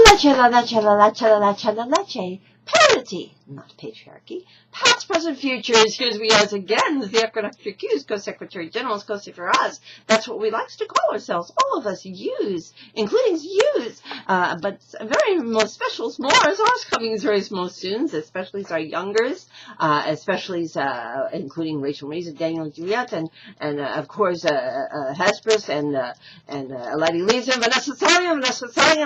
LALECHELALECHE, parity, not patriarchy. Past, present, futures, here's we as again, the Equinoxtrueqsz, Co-Secretary Generals, COCHRISTSZ. That's what we like to call ourselves, all of us use, including use, but very most special, more as ours coming very most soon, especially our youngers, especially including Rachel Marie, Daniel, Juliet, and of course, Hesperus, and Lady Lisa, Vanessa Salian,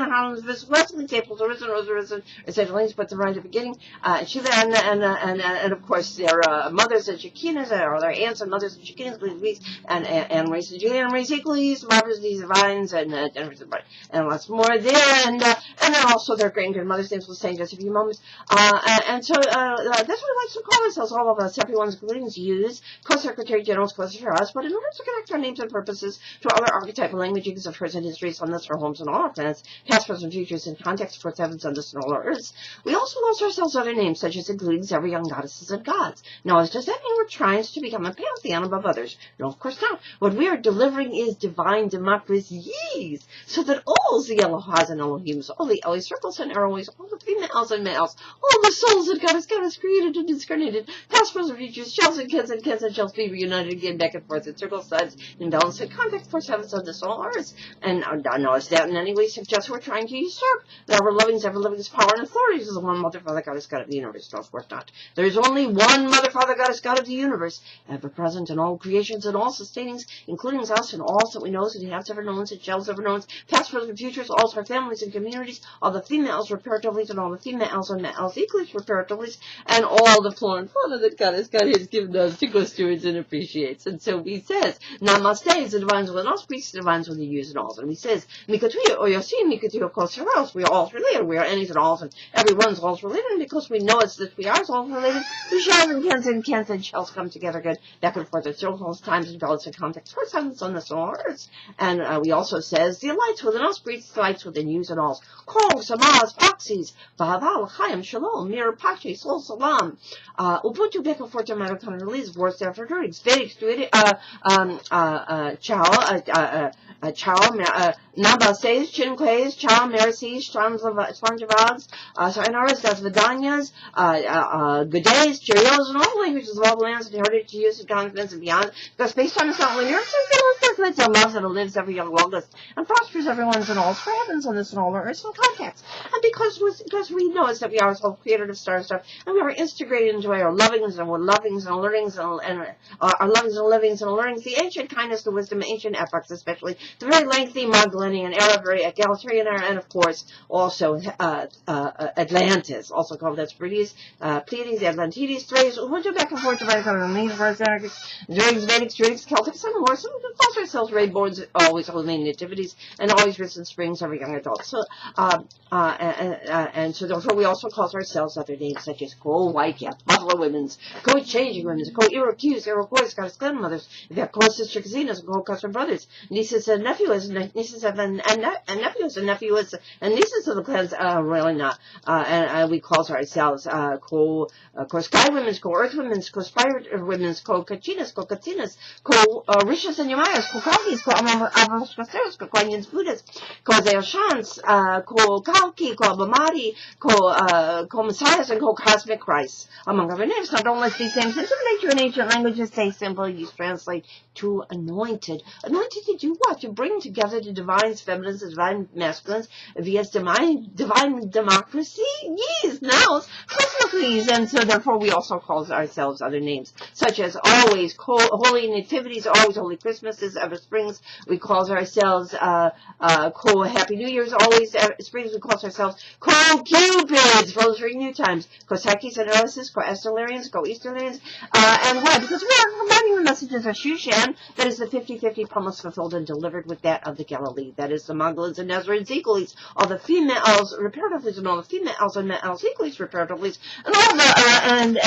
Harlem's Miss Wesley, Staples, Risen, Essential Links, but the right at the beginning, Sheila, and of course, their mothers and Chiquinas, or their aunts and mothers and Chiquinas, Louise, and Maurice and Julian, and Maurice equally, Barbara's, these Divines, and Jennifer's, and lots more there, and then also their great-grandmother's names will say in just a few moments, and so, that's what we like to call ourselves, all of us, everyone's including use, Co-Secretary Generals, COCHRISTSZ, but in order to connect our names and purposes to other archetypal languages of present histories on this, our homes, and all our planets, past, present, futures, in context for heavens, and this, and all our earths, we also lost ourselves other names, such as including every young goddesses and gods. Now, does that mean we're trying to become a pantheon above others? No, of course not. What we are delivering is divine democracies, so that all the Elohas and Elohims, all the Eli circles and arrows, all the females and males, all the souls that God has created and incarnated, past, present, futures, shells and kids and shells be reunited again, back and forth in circle sides, in balance and context for heavens of this all earth. And does that in any way suggest we're trying to usurp the ever-loving's power and authorities as the one Mother, Father, Goddess, God of the universe? No, of course not. There is only one Mother, Father, Goddess, God of the universe, ever present in all creations and all sustainings, including us and all that we know, that He has ever known, and shells ever known, past, present, futures, all our families and communities, all the females reparatively, and all the females and males equally reparatively, and all the flora and fauna that God has given us to go stewards and appreciates. And so He says, Namaste is the divines with us, priests the divines with the use and alls. And He says, Mikatuya or Yosin, Mikatuya Kosheros, we are all related, we are any's and alls, and everyone's all related, and because we know it's that we are all related, the shells and cans and shells come together good, back and forth, at circles, times, and balance, and context, for silence on this all earth. And we also says, the lights within us, priests, the lights within yous and alls, Kol, Samaz, Proxies, Bahaval, Chaim, Shalom, Mir, Pachi, Sol, Salam, Ubuntu, back and forth, American release, words after words, Vedic, Chow, Naba says, Chin Quays, Chow, Merices, Sponjavads, Sayanaras, Das Vidanyas, Good Days, Cheerios, and all languages of all the lands and heritage, use and confidence and beyond, because based on the not linear, it's a love that lives every young longest and prospers everyone's and all's for heavens on this and all our earths and context. And because we know it's that we are all created of star stuff, and we are integrated into our lovings and lovings and learnings and our lovings and livings and learnings, the ancient kindness, the wisdom, ancient epochs, especially the very lengthy Magdalenian era, very egalitarian era, and of course also Atlantis, also called Pleiades, Atlantides, Thrace, Ubuntu, back and forth, divided on the main verse, Druids, Vedics, Celtics, and more. So we can call ourselves Rayborns, always holding nativities, and always risen springs, every young adult. So, and so therefore we also call ourselves other names such as White Cat, Buffalo Women's, Changing Women's, Iroquois, Scottish grandmothers, Sister Casinas, Custom Brothers, nieces and nephews, nieces and nephews and nephews and nieces of the clans, really not. And we call ourselves Sky Women's, Earth Women's, Spirit Women's, Kachinas, Katinas, Rishas and Yamayas, Kakis, Avos, Quanyans, Buddhas, Zeoshans, Kalki, Bamadi, Messiahs, and Couszmic Chrisztsz, among other names. Now, don't let these names intimidate you in ancient languages. Say simply, you translate to anointed. Anointed to do what? To bring together the divine feminines, the divine masculines, via divine democracy? Yes, now, cosmically. And so, therefore, we also call ourselves other names, such as always holy nativities, always holy Christmases, ever springs. We call ourselves Happy New Year's, always springs. We call ourselves Cupids, Rosary New Times, Cosekis and Erosis, Estelarians, Easterlians, and why? Because we are combining the messages of Shushan, that is the 50-50 promise fulfilled and delivered, with that of the Galilee, that is the Magdalens and Nazarenes equally, all the females reparatively, and all the females and males equally reparatively, and all the and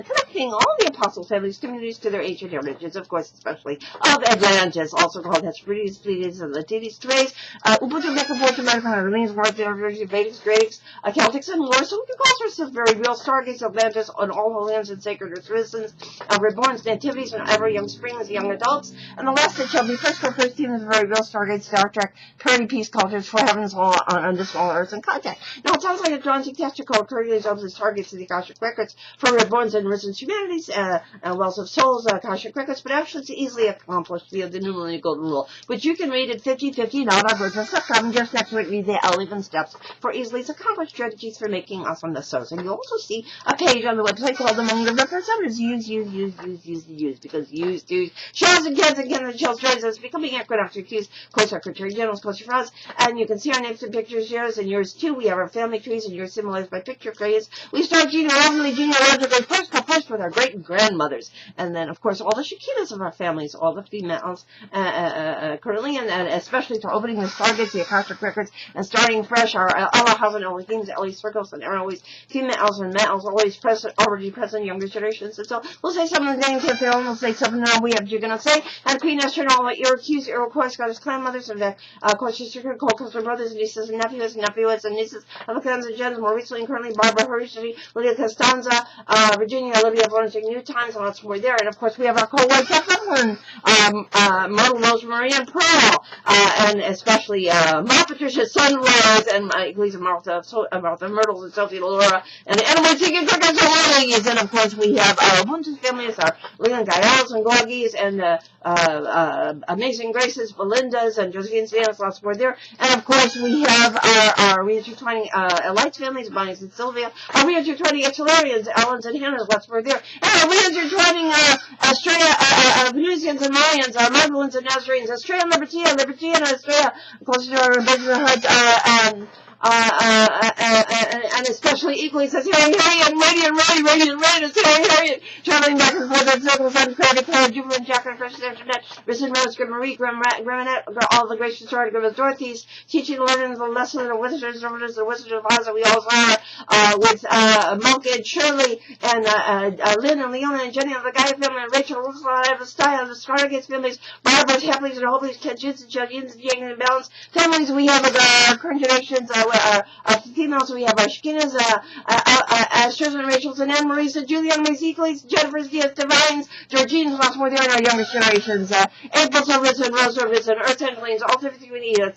connecting all the apostle families, communities to their ancient heritages, of course, especially of Atlantis, also called Hesperus, Pleiades, and Atlantides, Thrace, Ubuntu, back and forth, American remains, Vedics, Greeks, Celtics, and more. So we can call ourselves very real stargates, Atlantis, on all the lands and sacred earth citizens, reborns, nativities, and ever young springs, young adults. And the last that shall be first for first team is very Real Stargate, Star Trek, Parity, Peace, Cultures, For Heaven's Law, on this small Earth, and Contact. Now, it sounds like a daunting task to call Curriculum as targets to the Akashic Records for Reborns and Risen Humanities, Wells of Souls, Akashic Records, but actually it's easily accomplished via the New Millennium Golden Rule, which you can read at 50/50, not on WordPress.com. Just next week, read the 11 steps for easily accomplished strategies for making awesomeness shows. And you'll also see a page on the website called Among the Representatives. Use, because use, shows and kids and Kenneth Chills joins us, becoming Equinoxtrueqsz, Co-Secretary General, Co-Secretary, and you can see our names and pictures, yours and yours too. We have our family trees, and yours symbolized by picture craze. We start genealogically first with our great-grandmothers, and then, of course, all the Shekinahs of our families, all the females, currently, and especially to opening the Stargates, the Akashic Records, and starting fresh, our Allah and all the themes, always circles, and are always females and males, always present, already present, younger generations. And so we'll say some of the names if they will, we'll say some of them we have you're gonna say, and Queen Esther and all the Iroquois, Scottish clan mothers, and the Colchester, Colchester brothers, and nieces, and nephews, and nieces of the clans of gens, more recently and currently Barbara Harishi, Lydia Costanza, Virginia, Olivia Florence, New Times, and lots more there. And of course we have our co-wife Kathleen, Myrtle, Rose, Marie, and Pearl, and especially Ma Patricia, Sun Rose, and Lisa Martha, Myrtle, and Sophie, Laura, and the Animal Chicken Crickets, and of course we have our Bunches families, our Leland Gayals and Gorgies, and Amazing Graces, Belindas, and Josephine's Dance, lots more there. And of course we have our reintertwining Lights families, Bonnie's and Sylvia, our reintertwining Excelarians, Ellens and Hannah's, lots more there. And our reintertwining Australia, Venusians and Mayans, Magdalens and Nazarenes, Australia, Libertina, Australia, closer to our Benjamin Hunt, and especially equally says Harriet, Radiant, Harriet, traveling back and forth in circles, Clara, Jubilant, Jack, and Fresh Internet, Risen Rose, Marie, Gramanette, all the gracious Lord, Dorothy's, teaching, learning the lesson of the Wizards of Oz that we all are, with Malka and Shirley, and Lynn and Leona and Jenny of the Gaia family, and Rachel, Ursula, and Style, and the Stargates families, Barbara's, Hapleys, and Hoplies, Kenjins, and Judgins, and Yang, and Balance families. We have our current generations, females, we have our Shekinahs, Astros and Rachels, and Anne Marie's, and Julianne Marie, Jennifer's, Diaz, Divines, Georgine's, lots more there in our youngest generations, April's are risen, Rose are risen, Earth Angeline's, all 53 we need.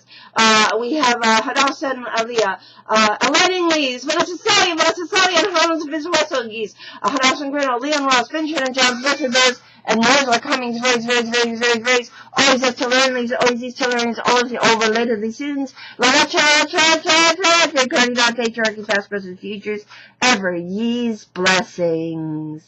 We have Hadassah and Leah, Elaine Lees, Vanessa Sally, and Hans Biswessel geese, Hadassah and Grinnell, Leon Ross, Benjamin and John, Blessed Bears, and those are Comingsz, very, always has to learn these, always overlated these students. Recording Patriarchy, past, present, futures, ever ye's blessings.